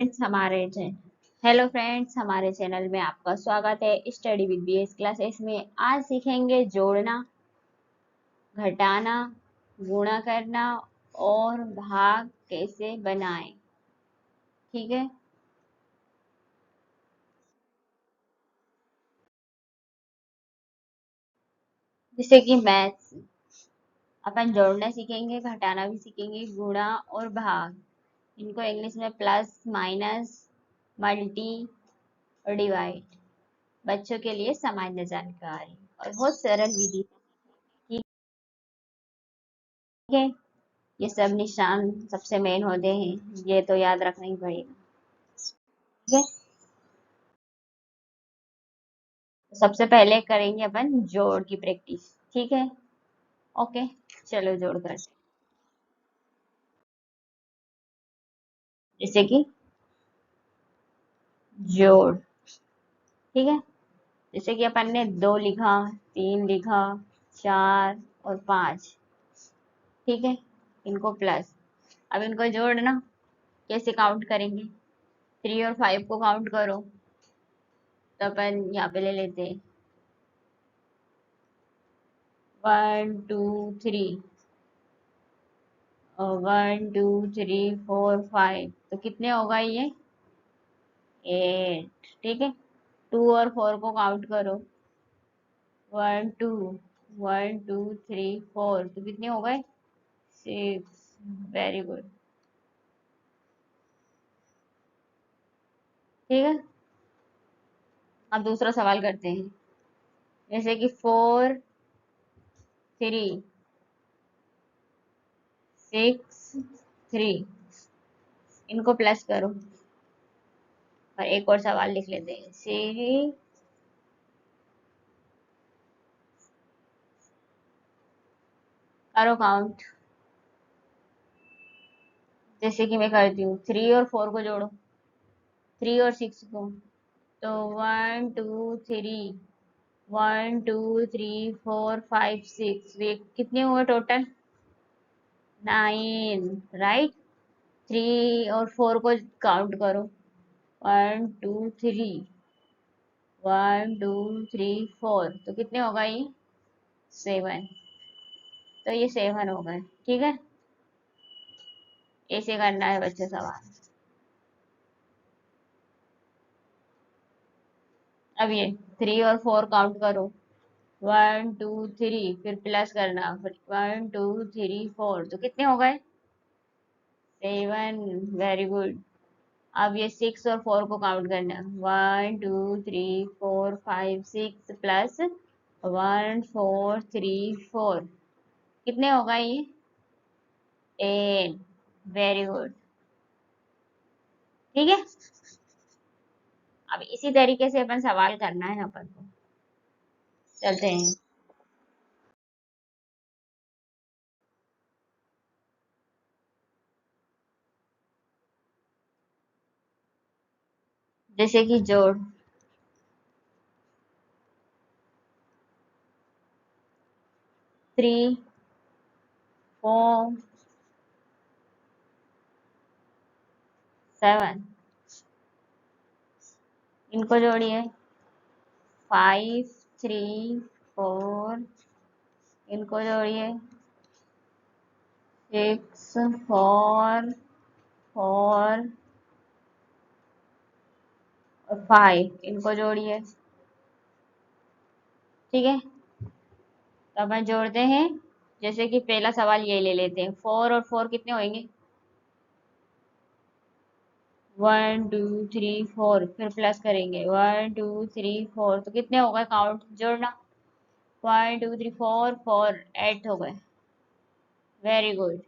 Hello friends, हमारे channel में आपका स्वागत है। स्टडी विद बीएस क्लासेस में आज सीखेंगे जोड़ना, घटाना, गुणा करना और भाग कैसे बनाएं। ठीक है। जैसे कि मैथ्स अपन जोड़ना सीखेंगे, घटाना भी सीखेंगे, गुणा और भाग। इनको इंग्लिश में प्लस, माइनस, मल्टी और डिवाइड। बच्चों के लिए सामान्य जानकारी और बहुत सरल विधि। ठीक है। ये सब निशान सबसे मेन होते हैं, ये तो याद रखना ही पड़ेगा। ठीक है। तो सबसे पहले करेंगे अपन जोड़ की प्रैक्टिस। ठीक है। ओके। चलो जोड़ करते हैं। जैसे कि जोड़। ठीक है। जैसे कि अपन ने 2 लिखा, 3 लिखा, 4 और 5। ठीक है। इनको प्लस। अब इनको जोड़ना कैसे काउंट करेंगे? 3 और 5 को काउंट करो। तो अपन यहाँ पे ले लेते हैं 1 2 3। 1 2 3 4 5। तो कितने होगा ये? 8। ठीक है। 2 और 4 को काउंट करो। 1 2 1 2 3 4। तो कितने हो गए? 6। Very good. ठीक है। अब दूसरा सवाल करते हैं। जैसे कि 4 3 6 3। इनको प्लस करो। और एक और सवाल लिख लेते हैं। सी करो काउंट। जैसे कि मैं करती हूँ, 3 और 4 को जोड़ो, 3 और 6 को। तो 1 2 3 कितने हुए टोटल? 9। राइट। 3 और 4 को काउंट करो। 1 2 3 तो कितने होगा ये? 7। तो ये 7 हो गए। ठीक है। ऐसे करना है बच्चे सवाल। अब ये 3 और 4 काउंट करो। 1 2 3 फिर प्लस करना, फिर 1 2 3 4। तो कितने हो गए? 7। Very good. अब ये 6 और 4 को काउंट करना। 1 2 3 4 5 6 प्लस 1 4 3 4। कितने होगा ये? 8। Very good. ठीक है। अब इसी तरीके से अपन सवाल करना है अपन को। चलते हैं। जैसे कि जोड़। 3 4 7। इनको जोड़िए। 5 3 4। इनको जोड़िए। 6 4 4 और 5। इनको जोड़िए। ठीक है। तो अपन जोड़ते हैं। जैसे कि पहला सवाल ये ले लेते हैं। 4 और 4 कितने होंगे? 1 2 3 4। फिर प्लस करेंगे 1 2 3 4। तो कितने हो गए? काउंट जोड़ना। 1 2 3 4 8 हो गए। Very good.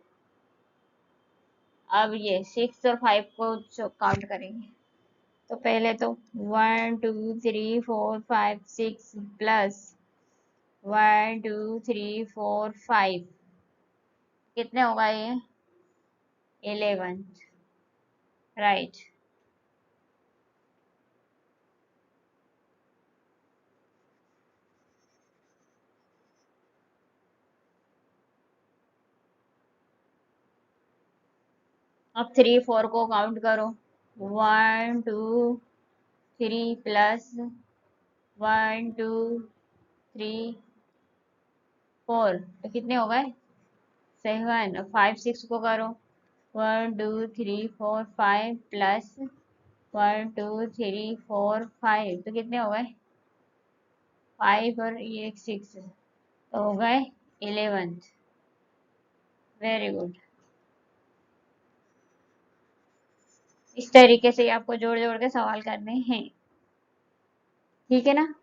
अब ये 6 और 5 को काउंट करेंगे। तो पहले तो 1 2 3 4 5 6 प्लस 1 2 3 4 5। कितने होगा ये? 11। राइट। अब 3 4 को काउंट करो। 1 2 3 प्लस 1 2 3 4, तो कितने हो गए 7। 5 6 को करो 1 2 3 4 5 प्लस 1 2 3 4 5, तो कितने हो गए 5 और ये 6, तो हो गए 11। Very good. इस तरीके से आपको जोड़ जोड़ के सवाल करने हैं, ठीक है ना।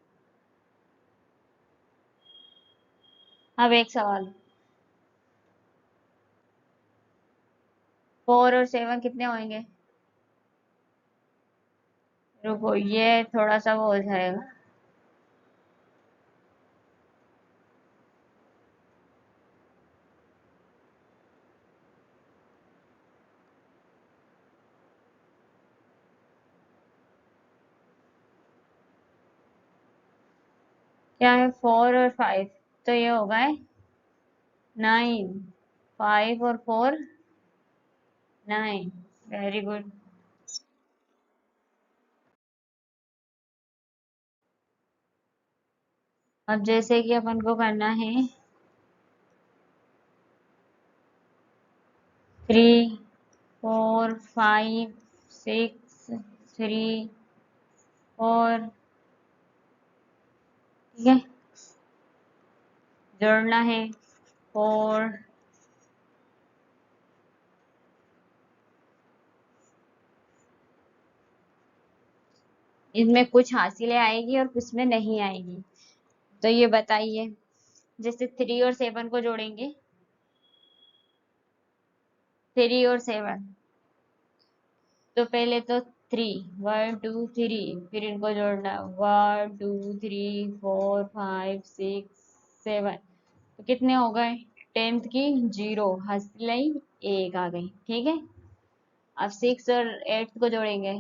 अब एक सवाल, 4 और 7 कितने होंगे। रुको, ये थोड़ा सा वो हो जाएगा। क्या है 4 और 5, तो ये होगा 9। 5 और 4 9। Very good. अब जैसे कि अपन को करना है 3 4 5 6 3 4, ठीक है, जोड़ना है 4, इसमें कुछ हासिलें आएगी और कुछ में नहीं आएगी, तो ये बताइए। जैसे 3 और 7 को जोड़ेंगे, 3 और 7, तो पहले तो 3 1 2 3, फिर इनको जोड़ना 1 2 3 4 5 6 7, तो कितने हो गए 10th की 0 हंसलाई 1 आ गई, ठीक है। अब 6 और 8 को जोड़ेंगे,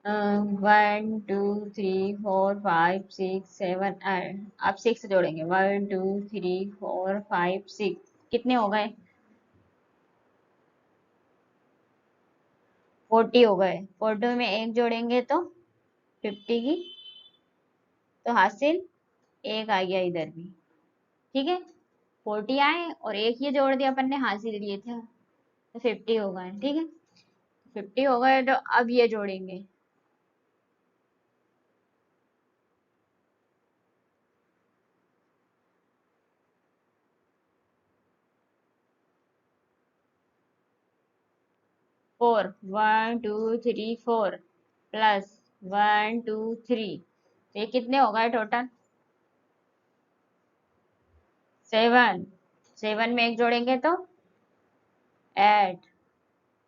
1 2 3 4 5 6 7 8, अब 6 जोड़ेंगे 1 2 3 4 5 6, कितने हो गए 40 हो गए। 40 में एक जोड़ेंगे तो 50 की, तो हासिल 1 आ गया इधर भी, ठीक है। 40 आए और एक ये जोड़ दिया अपन ने, हासिल लिए थे, तो 50 हो गए, ठीक है। 50 हो गए, तो अब ये जोड़ेंगे 4 1 2 3 4 प्लस 1 2 3, ये कितने हो गए टोटल 7। 7 में एक जोड़ेंगे तो 8,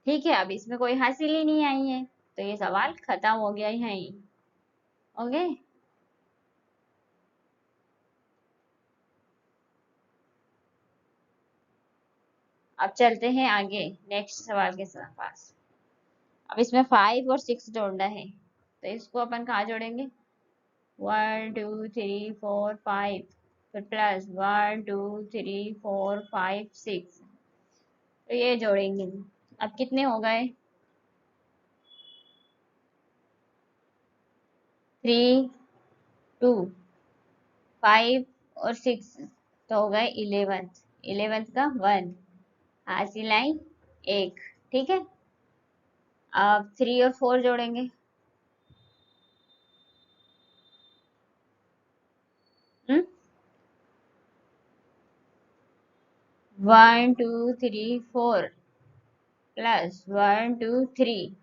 ठीक है। अब इसमें कोई हासिल ही नहीं आई है, तो ये सवाल खत्म हो गया है यहीं। ओके, अब चलते हैं आगे नेक्स्ट सवाल के पास। अब इसमें 5 और 6 जोड़ना है, तो इसको अपन कहाँ जोड़ेंगे 1 2 3 4 5, फिर प्लस 1 2 3 4 5 6, तो ये जोड़ेंगे। अब कितने हो गए 3 2 5 और 6, तो हो गए 11th। 11th का 1, हासिल आई 1, ठीक है। अब 3 और 4 जोड़ेंगे, 1 2 3 4 प्लस 1 2 3,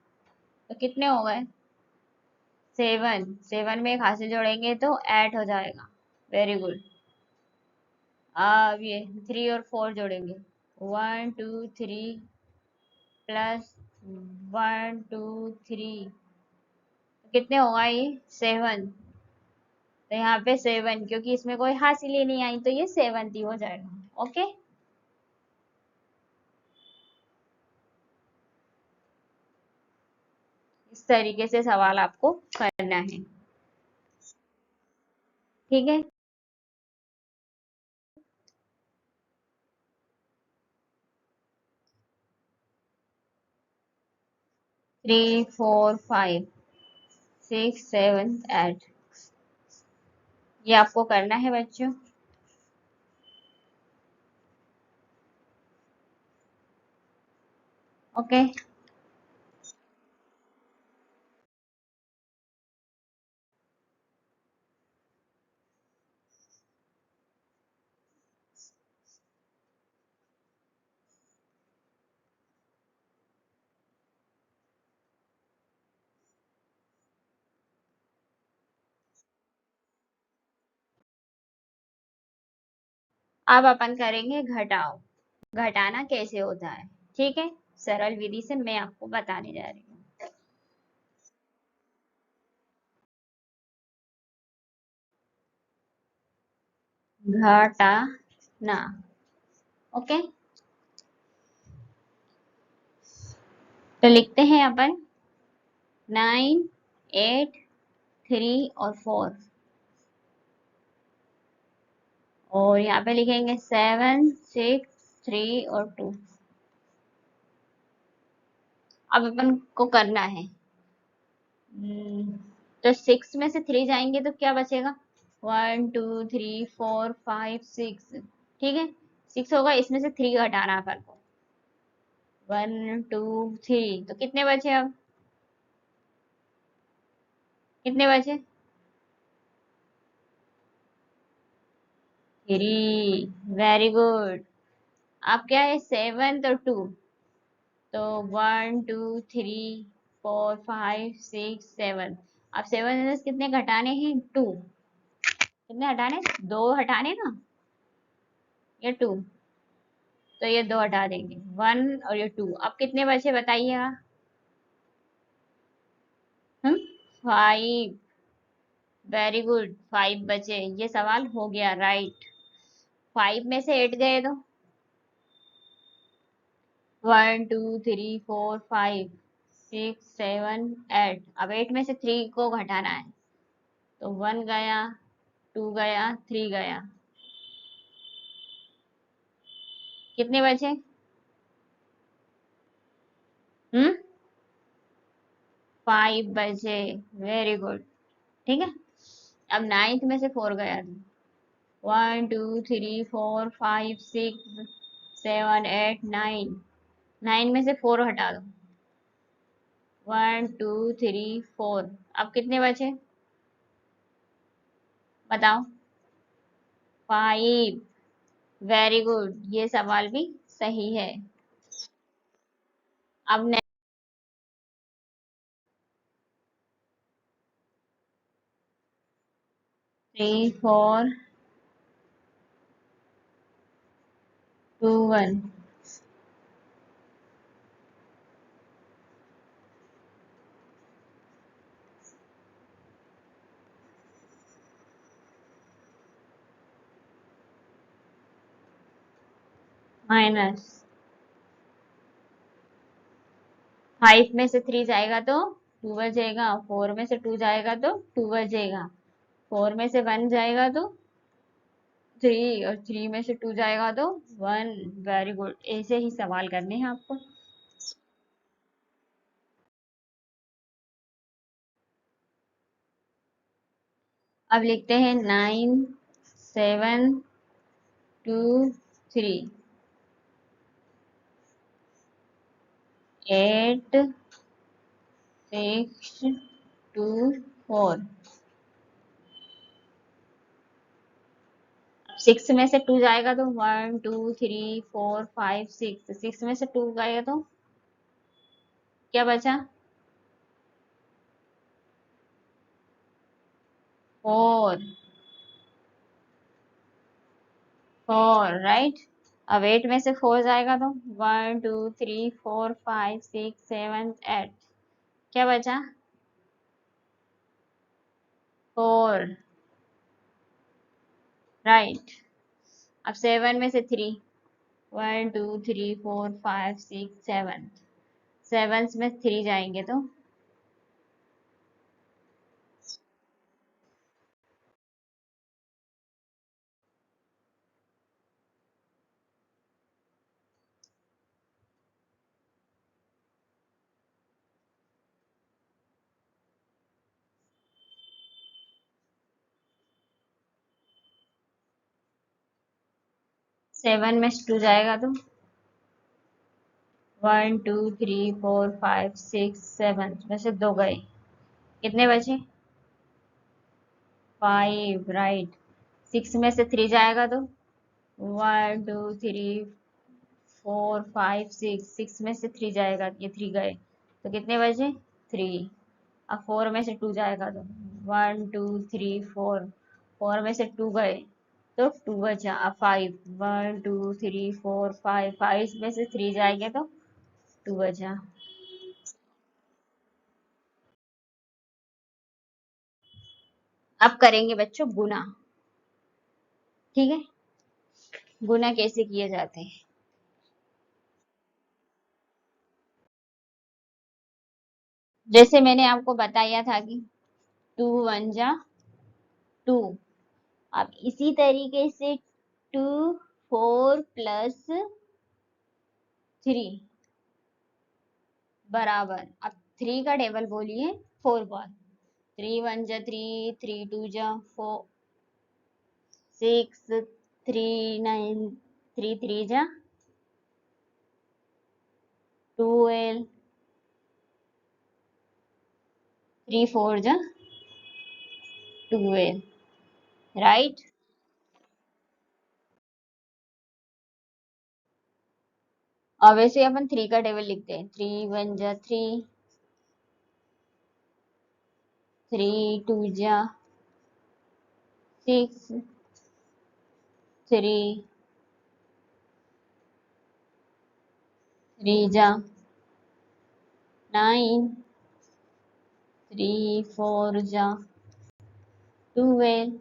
तो कितने हो गए 7। 7 में एक हासिल जोड़ेंगे तो 8 हो जाएगा, वेरी गुड। अब ये 3 और 4 जोड़ेंगे 1 2 3 प्लस 1 2 3, कितने होगा ये 7, तो यहाँ पे 7, क्योंकि इसमें कोई हासिल ही नहीं आई, तो ये 7 ही हो जाएगा। ओके, इस तरीके से सवाल आपको करना है, ठीक है। 3 4 5 6 7 8, ये आपको करना है बच्चों। ओके, अब अपन करेंगे घटाओ। घटाना कैसे होता है, ठीक है, सरल विधि से मैं आपको बताने जा रही हूँ। घटाना, ओके। तो लिखते हैं अपन 9 8 3 और 4, और यहाँ पे लिखेंगे 7 6 3 और 2। अब अपन को करना है, तो 6 में से 3 जाएंगे तो क्या बचेगा, 1 2 3 4 5 6, ठीक है। 6 होगा, इसमें से 3 घटाना अपन को, 1 2 3, तो कितने बचे अब, कितने बचे, 3, वेरी गुड। अब क्या है, 7 और 2, तो 1 2 3 4 5 6 7। अब 7 में से कितने घटाने हैं, 2, कितने हटाने, 2 हटाने ना, ये 2, तो ये 2 हटा देंगे, 1 और ये 2। अब कितने बचे बताइएगा, हम 5, वेरी गुड, 5 बचे, ये सवाल हो गया राइट। 5 में से 8 गए तो 1 2 3 4 5 6 7 8। अब 8 में से 3 को घटाना है, तो 1 गया, 2 गया, 3 गया, कितने बचे, हम्म 5 बचे, वेरी गुड, ठीक है। अब 9th में से 4 गया, 1 2 3 4 5 6 7 8 9, 9 में से 4 हटा दो, 1 2 3 4। अब कितने बचे बताओ, 5, वेरी गुड, ये सवाल भी सही है। अब 3 4 2 1 माइनस 5 में से 3 जाएगा तो 2 बचेगा, 4 में से 2 जाएगा तो 2 बचेगा, 4 में से 1 जाएगा तो 3, और 3 में से 2 जाएगा तो 1, वेरी गुड, ऐसे ही सवाल करने हैं आपको। अब लिखते हैं 9 7 2 3 8 6 2 4। 6 में से 2 जाएगा तो 1 2 3 4 5 6, 6 में से 2 गएगा तो क्या बचा, 4, 4 राइट। अब 8 में से 4 जाएगा तो 1 2 3 4 5 6 7 8, क्या बचा, 4 राइट। अब 7 में से 3, 1 2 3 4 5 6 7, 7 में 3 जाएंगे तो 7 में से 2 जाएगा तो 1 2 3 4 5 6 7 में से 2 गए, कितने बचे? 5, राइट। 6 में से 3 जाएगा तो 1 2 3 4 5 6, 6 में से 3 जाएगा, ये 3 गए, तो कितने बचे? 3। अब 4 में से 2 जाएगा तो 1 2 3 4, 4 में से 2 गए तो 2 बचा। अब 5, 1 2 3 4 5, 5 में से 3 जाएंगे तो 2 बचा। अब करेंगे बच्चों गुना। ठीक है, गुना कैसे किए जाते हैं? जैसे मैंने आपको बताया था कि 2 1 जा 2। अब इसी तरीके से 2 4 प्लस 3 बराबर, अब 3 का टेबल बोलिए 4 बार। 3 1 जा 3, 3 2 जा 4, 6, 3 9, 3 3 जा 12, 3 4 जा 12, राइट। अब वैसे अपन 3 का टेबल लिखते हैं। 3 1 जा 3, 3 2 जा 6, 3 3 जा 9, 3 4 जा 12।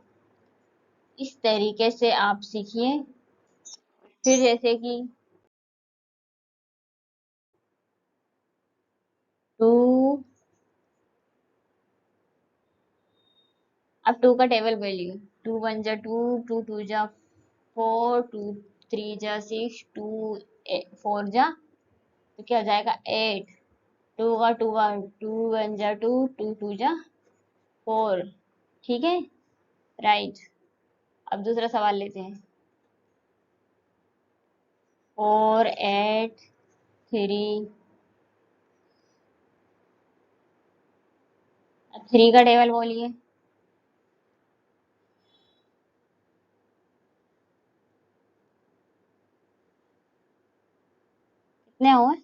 इस तरीके से आप सीखिए। फिर जैसे कि 2, अब 2 का टेबल बोलिए। 2 1 जा 2, 2 2 जा 4, 2 3 जा 6, 2 4 जा तो क्या हो जाएगा 8। 2 का 2 2 1 जा 2, 2 2 जा 4। ठीक है, राइट। अब दूसरा सवाल लेते हैं। 4 8 3। अब 3 का टेबल बोलिए। कितने हुए?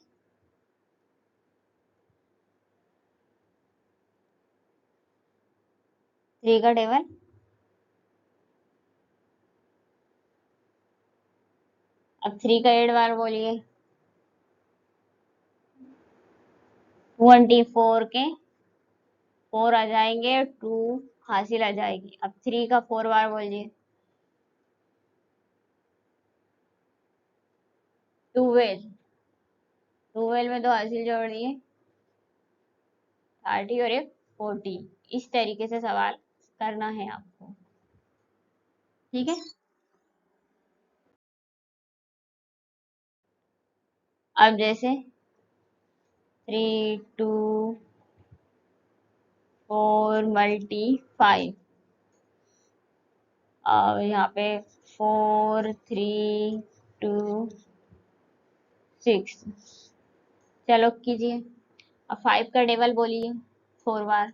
3 का टेबल। अब 3 का 8 बार बोलिए। 24 के 4 आ जाएंगे, 2 हासिल आ जाएगी। अब 3 का 4 बार बोलिए। 12, 12 में 2 हासिल जोड़ दिए, 30 और एक 40। इस तरीके से सवाल करना है आपको। ठीक है, अब जैसे 3 2 4 मल्टी 5, और यहाँ पे 4 3 2 6। चलो कीजिए। अब 5 का टेबल बोलिए 4 बार।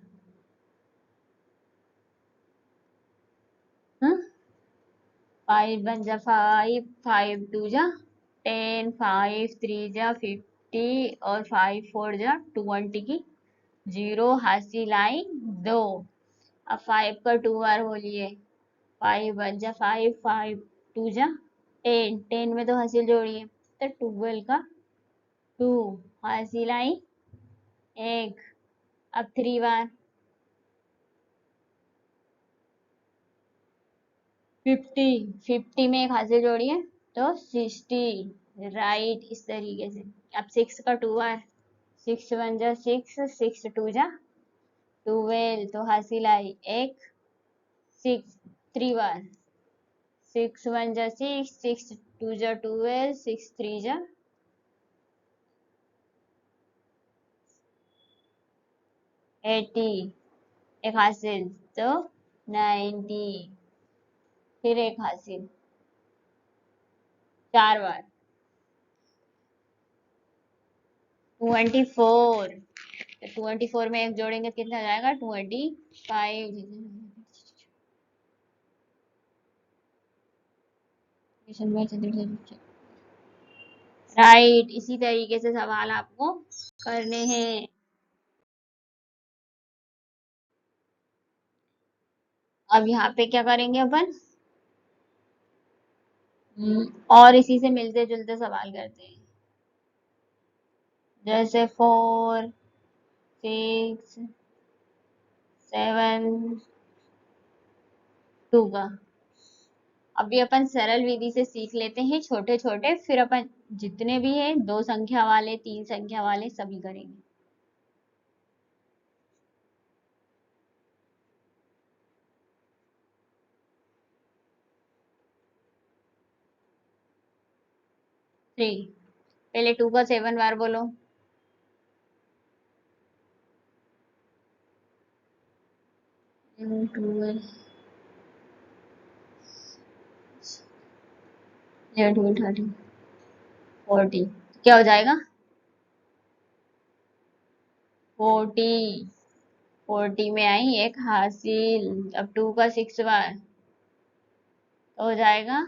हाँ, 5 1 जा 5, 5 2 जा 10, 5 3 जा 50 और 5 4 जा 20 की 0 हासिल आई 2। अब 5 का 2 बार बोलिए। 5 1 जा 5, 5 2 जा 10, 10 में 2 हासिल जोड़िए तो 12 का 2 हासिल आई 1। अब 3 बार। 50, 50 में एक हासिल जोड़िए तो 60, राइट। इस तरीके से। अब 6 का 2 बार। 6 1 जा 6, 6 2 जा 12, तो हासिल आई 1। 6 3 बार। 6 1 जा 6, 6 2 जा 12, 6 3 जा 80, एक हासिल तो 90, फिर एक हासिल 4 बार। 24। तो 24 में एक जोड़ेंगे तो कितना हो जाएगा? 25। राइट, इसी तरीके से सवाल आपको करने हैं। अब यहाँ पे क्या करेंगे अपन? और इसी से मिलते जुलते सवाल करते हैं। जैसे 4, 6, 7, 2 का। अभी अपन सरल विधि से सीख लेते हैं छोटे छोटे, फिर अपन जितने भी हैं 2 संख्या वाले 3 संख्या वाले सभी करेंगे। थ्री। पहले 2 का 7 बार बोलो। टू 30, 40। क्या हो जाएगा? 40। 40 में आई एक हासिल। अब 2 का 6 बार तो हो जाएगा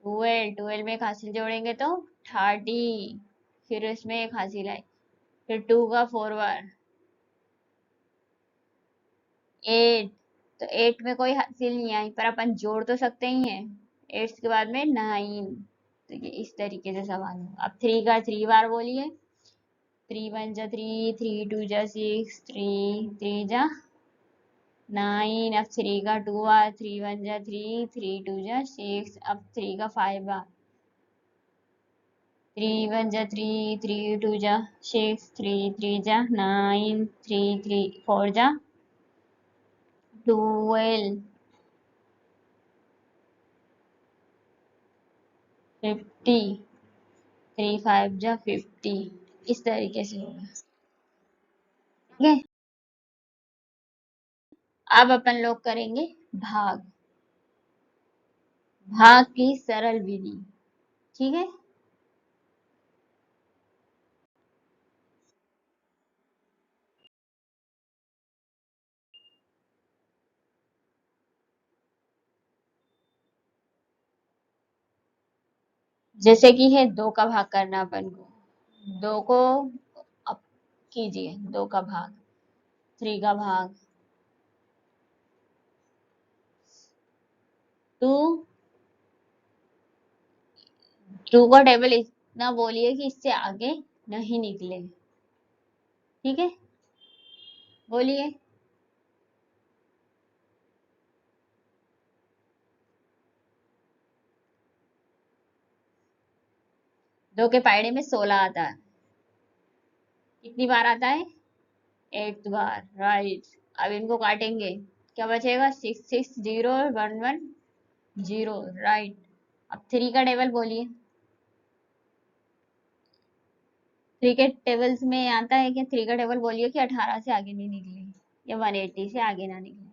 12। 12 में एक हासिल जोड़ेंगे तो 30। फिर इसमें एक हासिल आई। फिर 2 का 4 बार 8। तो 8 में कोई हासिल नहीं आई, पर अपन जोड़ तो सकते ही हैं। 8 के बाद में 9। तो ये इस तरीके से सवाल हो। अब 3 का 3 बार बोलिए। 3 1 जा 3, 3 2 जा 6, 3 3 जा 9। अब 3 का 2 बार। 3 1 जा 3, 3 2 जा 6। अब 3 का 5 बार। 3 1 जा 3, 3 2 जा 6, 3 3 जा 9, 3 3 4 जा 12, 50, 3 5 जा 50। इस तरीके से होगा। ठीक है। अब अपन लोग करेंगे भाग। भाग की सरल विधि। ठीक है। जैसे कि है 2 का भाग करना अपन को। 2 को अब कीजिए। 2 का भाग। 3 का भाग। 2। 2 का टेबल इतना बोलिए कि इससे आगे नहीं निकले। ठीक है। बोलिए। 2 के पहाड़े में 16 आता है। कितनी बार आता है? 8 बार। राइट। अब इनको काटेंगे। क्या बचेगा? 6 6 0 1 1 0। राइट। अब 3 का टेबल बोलिए। 3 के टेबल्स में आता है कि 3 का टेबल बोलिए कि 18 से आगे नहीं निकले या 180 से आगे ना निकले।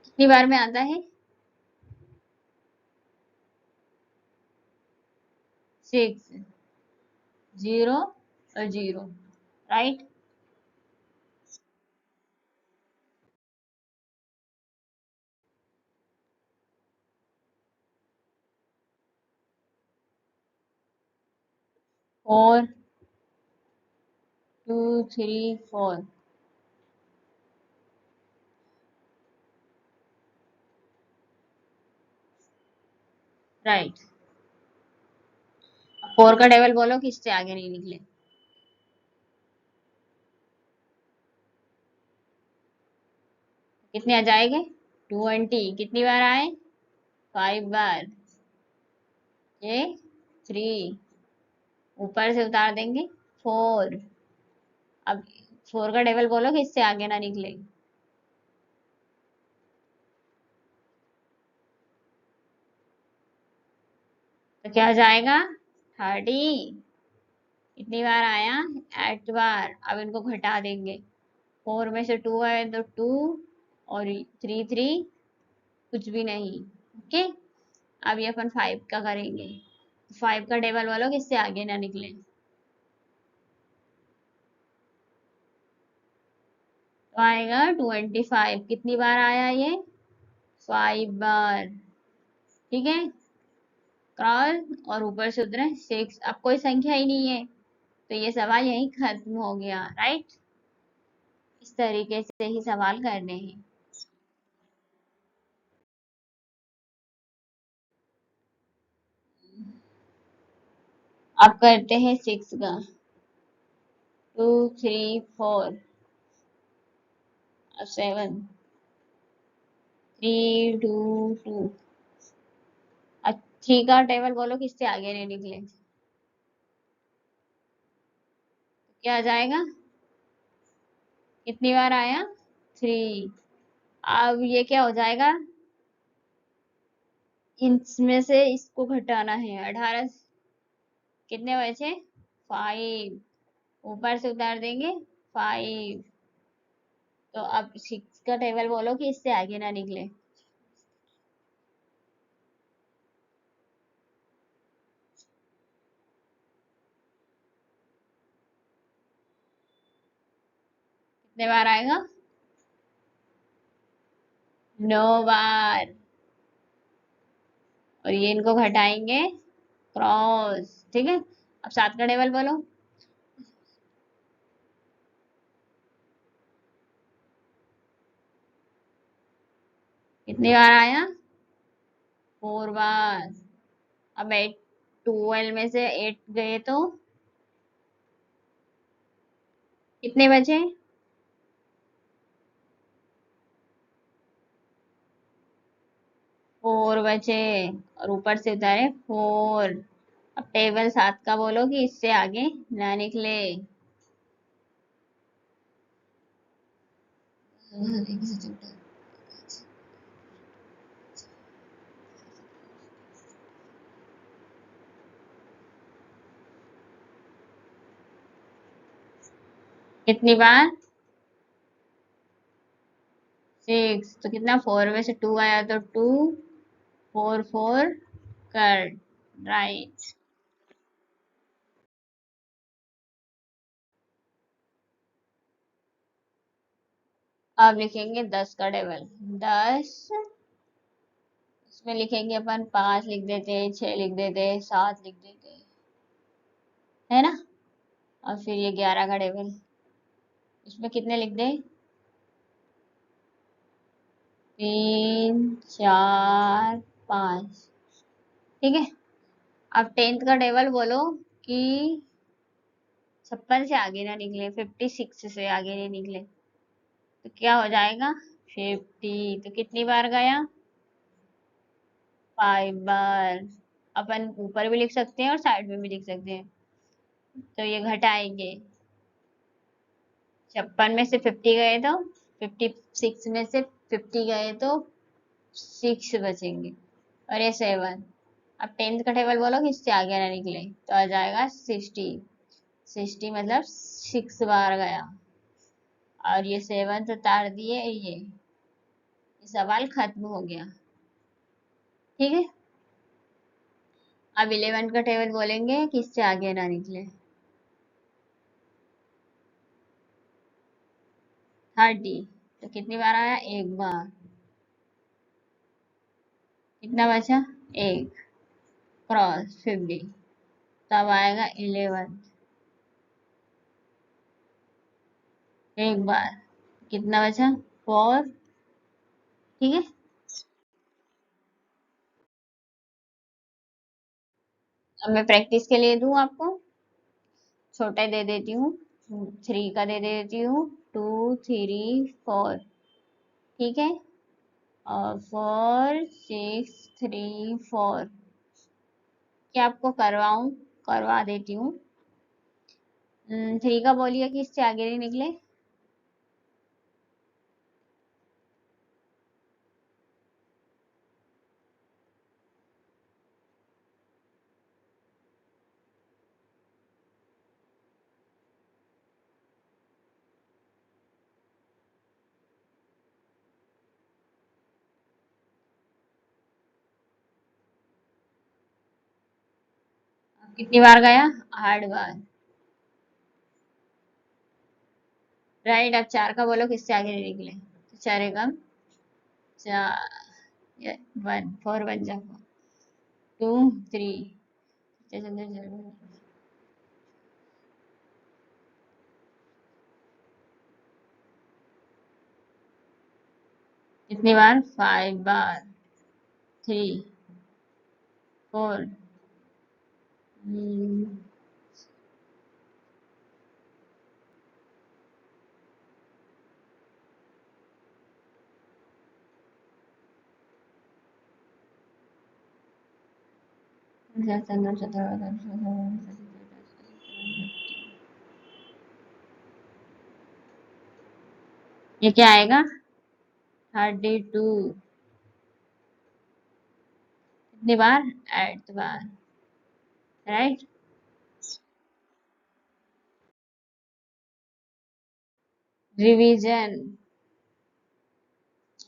कितनी बार में आता है? 6 0 और 0। राइट। 4 2 3 4। राइट। 4 का टेबल बोलो कि इससे आगे नहीं निकले। कितने आ जाएंगे? 20। कितनी बार आए? 5 बार। ये 3। ऊपर से उतार देंगे 4। अब 4 का टेबल बोलो कि इससे आगे ना निकले। तो क्या हो जाएगा? 30। कितनी बार आया? 8 बार। अब इनको घटा देंगे। 4 में से 2 आए तो 2, और 3 3 कुछ भी नहीं। ओके। अब ये अपन 5 का करेंगे। 5 का टेबल वालों किससे आगे ना निकले। तो आएगा 25। कितनी बार आया ये? 5 बार। ठीक है। क्रॉस और ऊपर से उतरे 6। अब कोई संख्या ही नहीं है, तो ये सवाल यहीं खत्म हो गया। राइट। इस तरीके से ही सवाल करने हैं। अब करते हैं 6 का। 2 3 4 और 7। 3 2 2। अब 3 का टेबल बोलो किससे आगे नहीं निकले। क्या आ जाएगा? कितनी बार आया? 3। अब ये क्या हो जाएगा? इसमें से इसको घटाना है। 18। कितने बचे? 5। ऊपर से उतार देंगे 5। तो अब 6 का टेबल बोलो कि इससे आगे ना निकले। कितने बार आएगा? 9 बार। और ये इनको घटाएंगे क्रॉस। ठीक है। अब 7 का टेबल बोलो। कितनी बार आया? 4 बार। अब 8, 12 में से 8 गए तो कितने बचे? 4 बचे। और ऊपर से उतारे 4। अब टेबल 7 का बोलो कि इससे आगे ना निकले। कितनी बार? 6। तो कितना? 4 में से 2 आया तो 2। 4 4 कर। राइट। अब लिखेंगे 10 का टेबल। 10। इसमें लिखेंगे अपन 5 लिख देते, 6 लिख देते, 7 लिख देते, है ना। और फिर ये 11 का टेबल। इसमें कितने लिख दे? 3 4 5। ठीक है। अब 10th का टेबल बोलो कि 56 से आगे ना निकले, 56 से आगे नहीं निकले। तो क्या हो जाएगा? 50। तो कितनी बार गया? 5 बार। अपन ऊपर भी लिख सकते हैं और साइड में भी लिख सकते हैं। तो ये घटाएंगे। 56 में से 50 गए तो 56 में से 50 गए तो 6 बचेंगे। और ये 7। अब 10th का टेबल बोलो कि इससे आगे ना निकले, तो आ जाएगा 60। 60 मतलब 6 बार गया। और ये 7 उतार दिए। ये सवाल खत्म हो गया। ठीक है। अब 11 का टेबल बोलेंगे कि इससे आगे ना निकले। 30। तो कितनी बार आया? 1 बार। कितना बचा? 1। क्रॉस 50। तब आएगा 11। 1 बार। कितना बचा? 4। ठीक है। अब मैं प्रैक्टिस के लिए दूं आपको, छोटा दे देती हूँ। 3 का दे देती हूँ। 2 3 4। ठीक है। और 4 6 3 4। क्या आपको करवाऊं? करवा देती हूँ। 3 का बोलिए कि इससे आगे नहीं निकले। कितनी बार गया? 8 बार। राइट। अब 4 का बोलो किससे आगे निकले, तो 4 एकम 4, 1, 4 बन जा, 2, 3। कितनी बार? 5 बार। 3, 4। ये क्या आएगा? 32। कितनी बार? 8 बार। राइट। रिवीजन।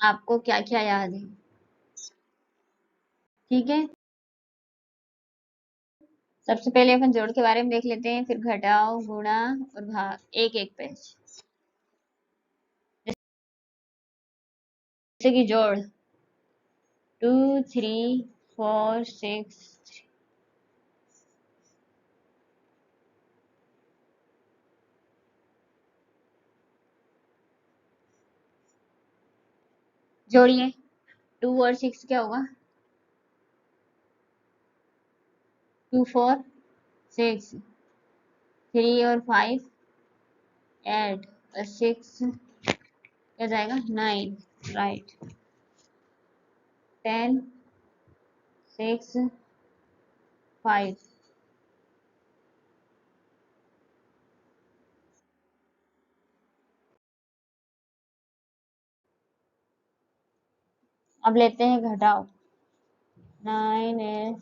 आपको क्या क्या याद है? ठीक है, सबसे पहले अपन जोड़ के बारे में देख लेते हैं, फिर घटाओ, गुणा और भाग, एक एक पेज। जैसे कि जोड़ 2, 3, 4, 6। जोड़िए, 2 और 6 क्या होगा? 2, 4, 6। 3 और 5 ऐड, और 6 क्या जाएगा? 9। राइट। 10, 6, 5। अब लेते हैं घटाओ। 9 है।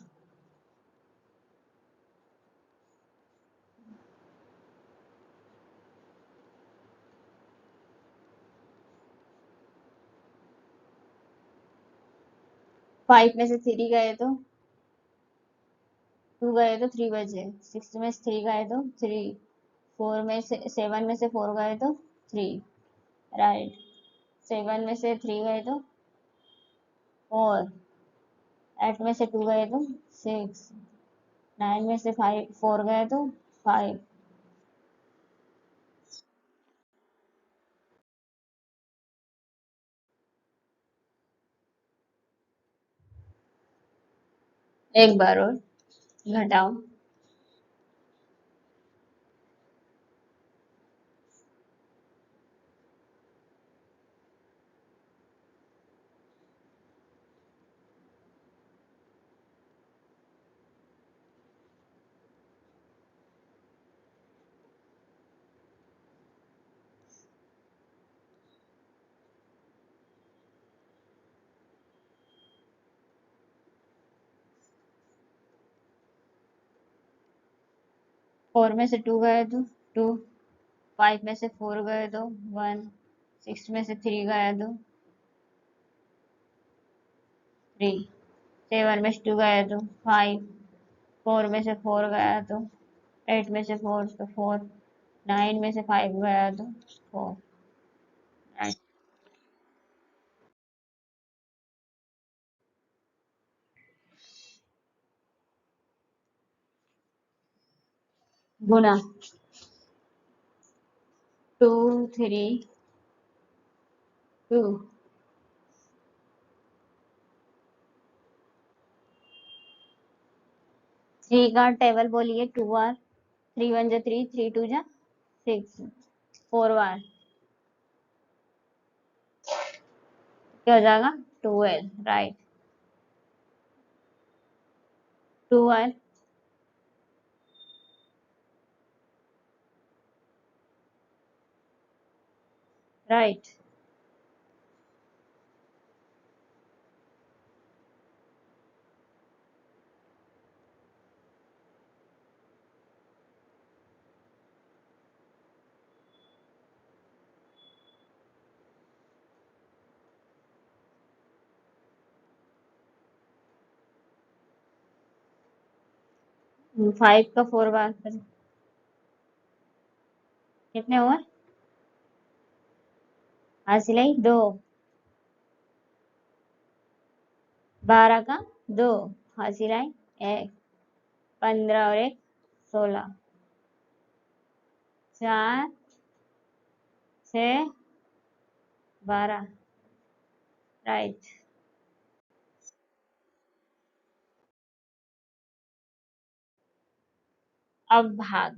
5 में से 3 गए तो 2 गए तो 3 बचे। 6 में से 3 गए तो 3। 4 में से 7 में से 4 गए तो 3। राइट। 7 में से 3 गए तो 4। 8 में से 2 गए तो 6। 9 में से 4 गए तो 5। एक बार और घटाओ। 4 में से 2 गए तो 2। 5 में से 4 गए तो 1। 6 में से 3 गए तो 3। 7 में से 2 गए तो 5। 4 में से 4 गया तो 8 में से 4 तो 4। 9 में से 5 गया तो 4। गुना 2, 3, 2। 3 का टेबल बोलिए 2 बार। 3 1 जा 3, 3 2 जा 6। 4 बार क्या हो जाएगा? 12। राइट। 2 बार। राइट। 5 का 4 बार कर, कितने हुए? हासिलाई 2, 12 का 2, हासिलाई 1, 15 और 1 16, 4 6 12, राइट। अब भाग,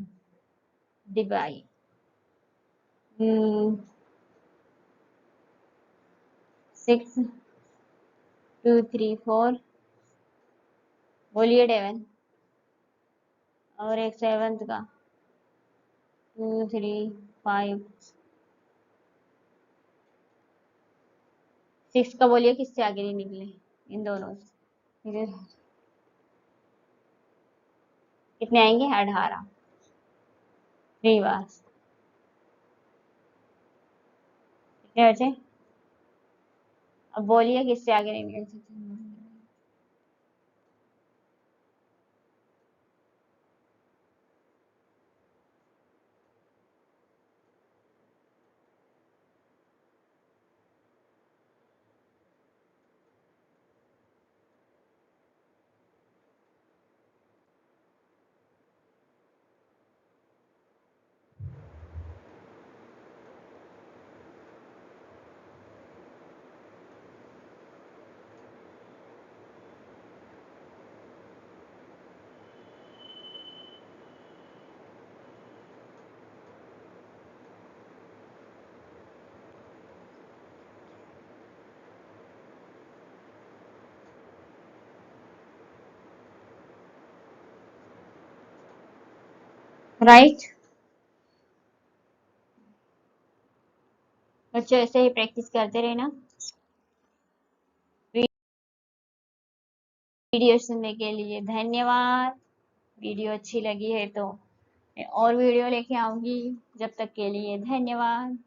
डिवाइड, 6 2 3 4, बोलिए डेवन। और एक 7 का 2 3 5, 6 का बोलिए किससे आगे नहीं निकले, इन दोनों से। फिर कितने आएंगे? 18, 3 बार, कितने बचे? अब बोलिए किससे आगे नहीं निकल सकते। राइट। बच्चों ऐसे ही प्रैक्टिस करते रहना। वीडियो सुनने के लिए धन्यवाद। वीडियो अच्छी लगी है तो मैं और वीडियो लेके आऊंगी। जब तक के लिए धन्यवाद।